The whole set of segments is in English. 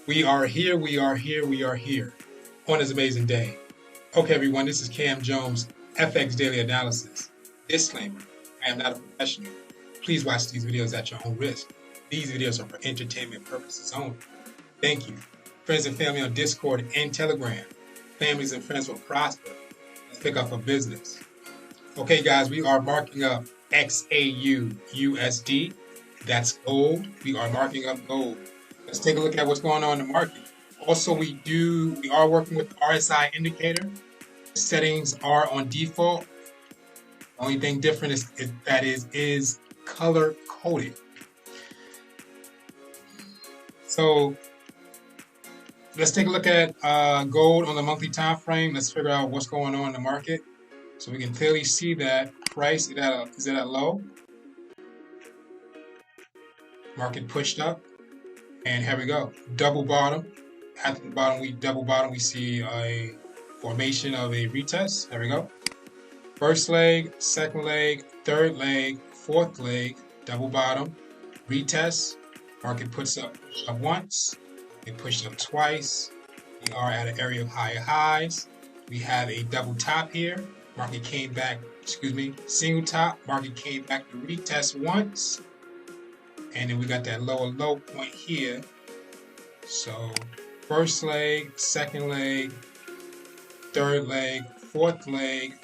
We are here, we are here, we are here on this amazing day. Okay, everyone, this is Cam Jones, FX Daily Analysis. Disclaimer, I am not a professional. Please watch these videos at your own risk. These videos are for entertainment purposes only. Thank you. Friends and family on Discord and Telegram. Families and friends will prosper. Let's pick up a business. Okay, guys, we are marking up XAU USD. That's gold. We are marking up gold. Let's take a look at what's going on in the market. Also, we are working with the RSI indicator. The settings are on default. The only thing different is color coded. So let's take a look at gold on the monthly time frame. Let's figure out what's going on in the market. So we can clearly see that price is at a low. Market pushed up. And here we go, double bottom. After the double bottom, we see a formation of a retest. There we go. First leg, second leg, third leg, fourth leg, double bottom, retest. Market pushed up once. It pushed up twice. We are at an area of higher highs. We have a double top here. Market came back, single top. Market came back to retest once. And then we got that lower low point here. So first leg, second leg, third leg, fourth leg,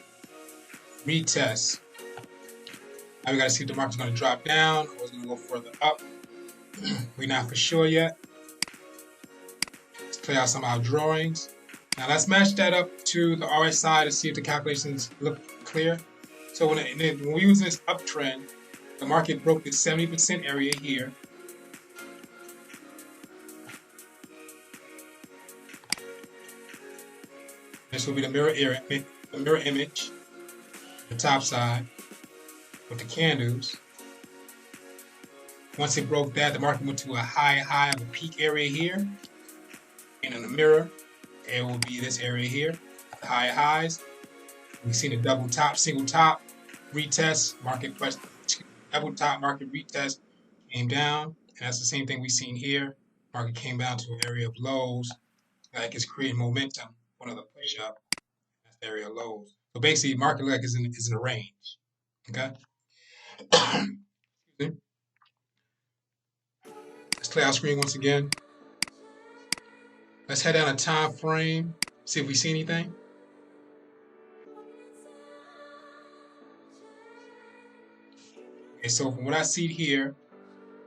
retest. Now we got to see if the market's going to drop down or it's going to go further up. We're not for sure yet. Let's play out some of our drawings. Now let's match that up to the RSI to see if the calculations look clear. So when we use this uptrend, the market broke the 70% area here. This will be the mirror image, the top side with the candles. Once it broke that, the market went to a high of a peak area here. And in the mirror, it will be this area here, the high highs. We've seen a double top, single top, retest, market question. Double top, market retest, came down, and that's the same thing we've seen here. Market came down to an area of lows, like it's creating momentum. One of the push up, that's the area of lows. So basically, market like is in a range. Okay. Let's play our screen once again. Let's head down a time frame, see if we see anything. Okay, so from what I see here,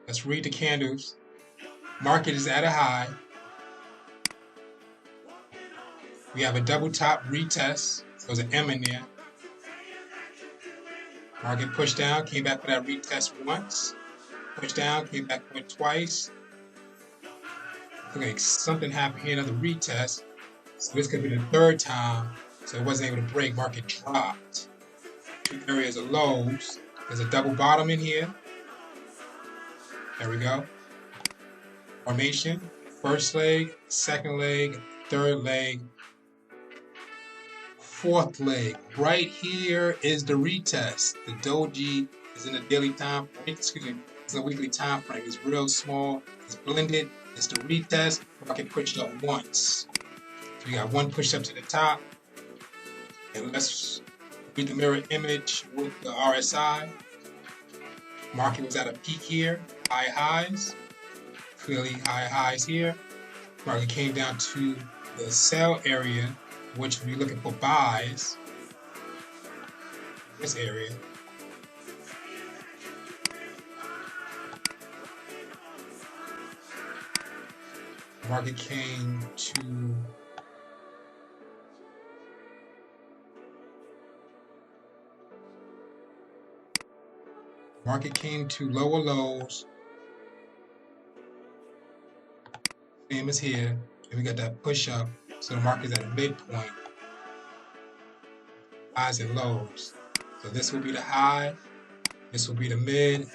let's read the candles. Market is at a high. We have a double top retest, so there's an M in there. Market pushed down, came back for that retest once. Pushed down, came back for it twice. Okay, something happened here, another retest. So this could be the third time. So it wasn't able to break, market dropped. Two areas of lows. There's a double bottom in here. There we go. Formation, first leg, second leg, third leg, fourth leg. Right here is the retest. The doji is in the daily time frame, it's a weekly time frame. It's real small, it's blended, it's the retest. Market pushed up once. So we got one push up to the top. And let's read the mirror image with the RSI. Market was at a peak here, high highs. Clearly high highs here. Market came down to the sell area, which we're looking for buys. This area. Market came to lower lows. Same as here. And we got that push up. So the market's at a midpoint. Highs and lows. So this will be the high. This will be the mid.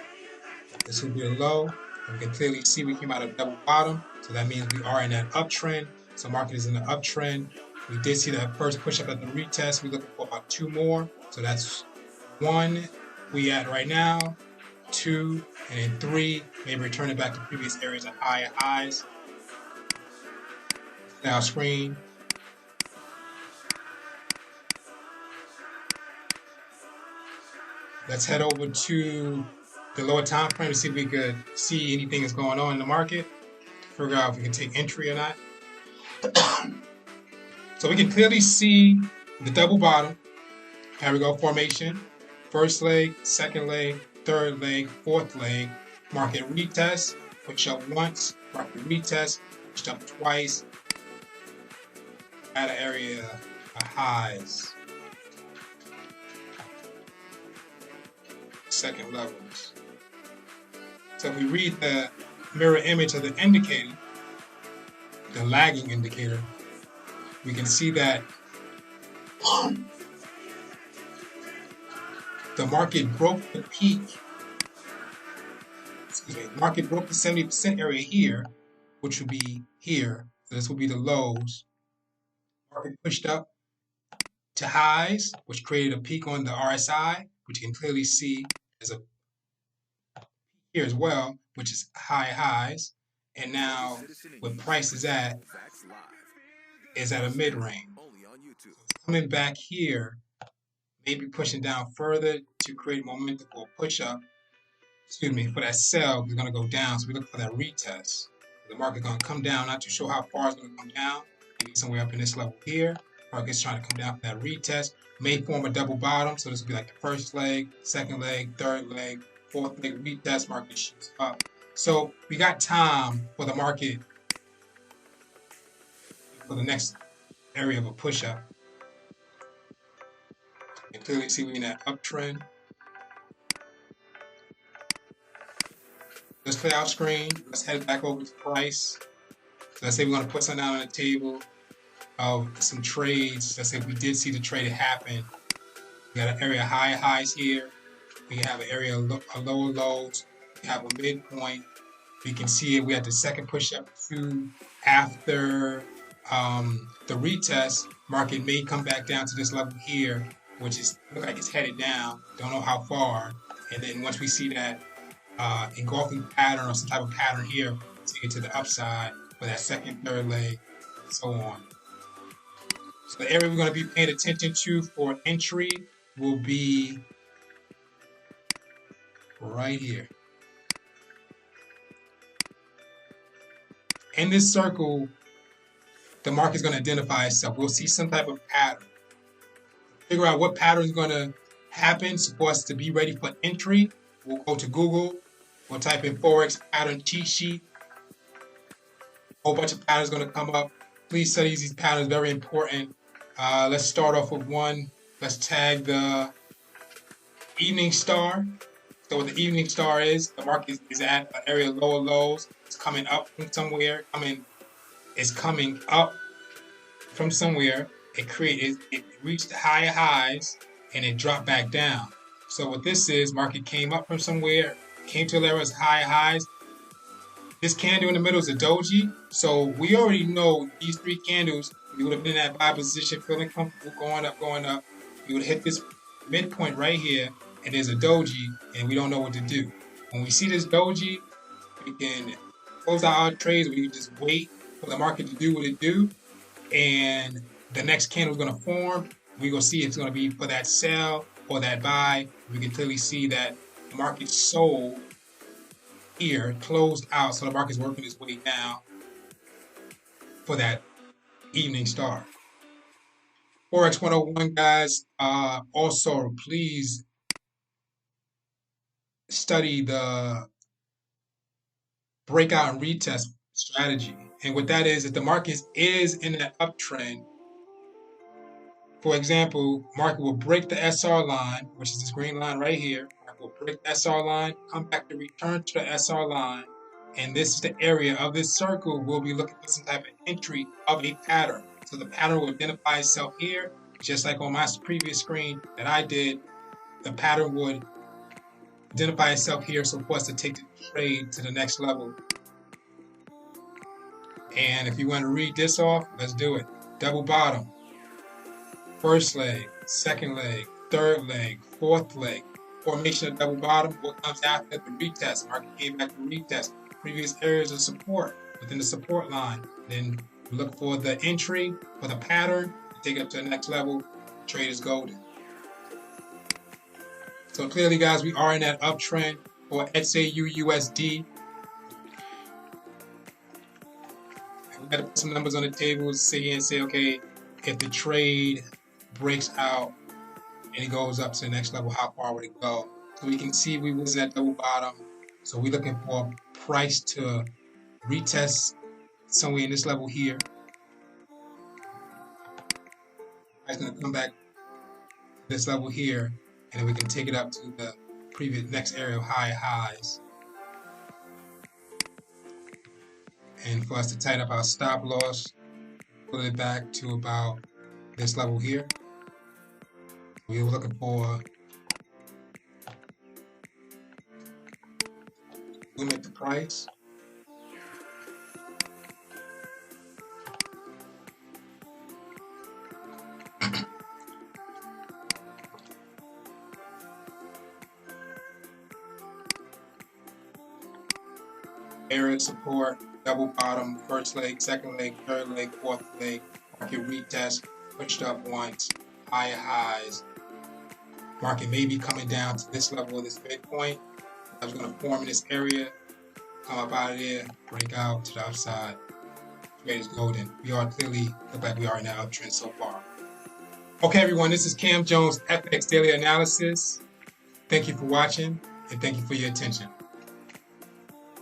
This will be the low. And we can clearly see we came out of double bottom. So that means we are in that uptrend. So market is in the uptrend. We did see that first push up at the retest. We're looking for about two more. So that's one we at right now, two, and then three. Maybe returning back to previous areas of higher highs. Our screen. Let's head over to the lower time frame to see if we could see anything that's going on in the market, to figure out if we can take entry or not. So we can clearly see the double bottom. Here we go, formation. First leg, second leg, third leg, fourth leg. Market retest, push up once, market retest, push up twice. At an area of highs. Second levels. So if we read the mirror image of the indicator, the lagging indicator, we can see that the market broke the peak. Excuse me, the market broke the 70% area here, which would be here. So this will be the lows. Market pushed up to highs, which created a peak on the RSI, which you can clearly see as a here as well, which is high highs. And now what price is at a mid-range. So it's coming back here, maybe pushing down further to create momentum for a push-up. Excuse me, for that sell, it's going to go down. So we look for that retest. The market's going to come down. Not too sure how far it's going to come down. Maybe somewhere up in this level here. Market's trying to come down for that retest. May form a double bottom. So this will be like the first leg, second leg, third leg, fourth leg retest. Market shoots up. So we got time for the market for the next area of a push-up. You can clearly see we're in that uptrend. Let's clear our screen. Let's head back over to price. So let's say we're going to put something down on the table of some trades. Let's say we did see the trade happen. We got an area of high highs here. We have an area of lower lows. We have a midpoint. We can see it. We had the second push-up too. After the retest, market may come back down to this level here, which is look like it's headed down. Don't know how far. And then once we see that engulfing pattern or some type of pattern here, take it to the upside for that second, third leg, and so on. So the area we're going to be paying attention to for entry will be right here. In this circle, the market's going to identify itself. We'll see some type of pattern. Figure out what pattern is going to happen for us to be ready for entry. We'll go to Google. We'll type in Forex pattern cheat sheet. A whole bunch of patterns going to come up. Please study these patterns, very important. Let's start off with one. Let's tag the evening star. So what the evening star is, the market is at an area of lower lows. It's coming up from somewhere. It's coming up from somewhere. It reached higher highs and it dropped back down. So what this is, market came up from somewhere, came to levels higher highs. This candle in the middle is a doji. So we already know these three candles, we would have been in that buy position, feeling comfortable, going up, going up. We would hit this midpoint right here, and there's a doji, and we don't know what to do. When we see this doji, we can close out our trades. We can just wait for the market to do what it do, and the next candle is going to form. We're going to see if it's going to be for that sell or that buy. We can clearly see that the market sold here, closed out, so the market's working its way down for that evening star. Forex 101, guys. Also, please study the breakout and retest strategy. And what that is the market is in that uptrend. For example, market will break the SR line, which is this green line right here. Market will break the SR line, come back to return to the SR line. And this is the area of this circle. We'll be looking for some type of entry of a pattern. So the pattern will identify itself here, just like on my previous screen that I did. The pattern would identify itself here, so for us to take the trade to the next level. And if you want to read this off, let's do it. Double bottom. First leg, second leg, third leg, fourth leg. Formation of double bottom. What comes after the retest? Market came back to retest previous areas of support within the support line. Then Look for the entry for the pattern, take it up to the next level. Trade is golden. So clearly, guys, we are in that uptrend for XAU USD. We got to put some numbers on the table, say, okay, if the trade breaks out and it goes up to the next level, how far would it go? So we can see we was at double bottom. So we're looking for price to retest somewhere in this level here. Price going to come back to this level here, and then we can take it up to the previous next area of highs. And for us to tighten up our stop loss, put it back to about this level here. We were looking for limit the price. Area support, double bottom, first leg, second leg, third leg, fourth leg, market retest, pushed up once, higher highs. Market may be coming down to this level of this midpoint. I was going to form in this area, come up out of there, break out to the upside. Trade is golden. We are clearly, look like we are in that uptrend so far. Okay, everyone, this is Cam Jones, FX Daily Analysis. Thank you for watching, and thank you for your attention.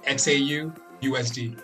XAU USD.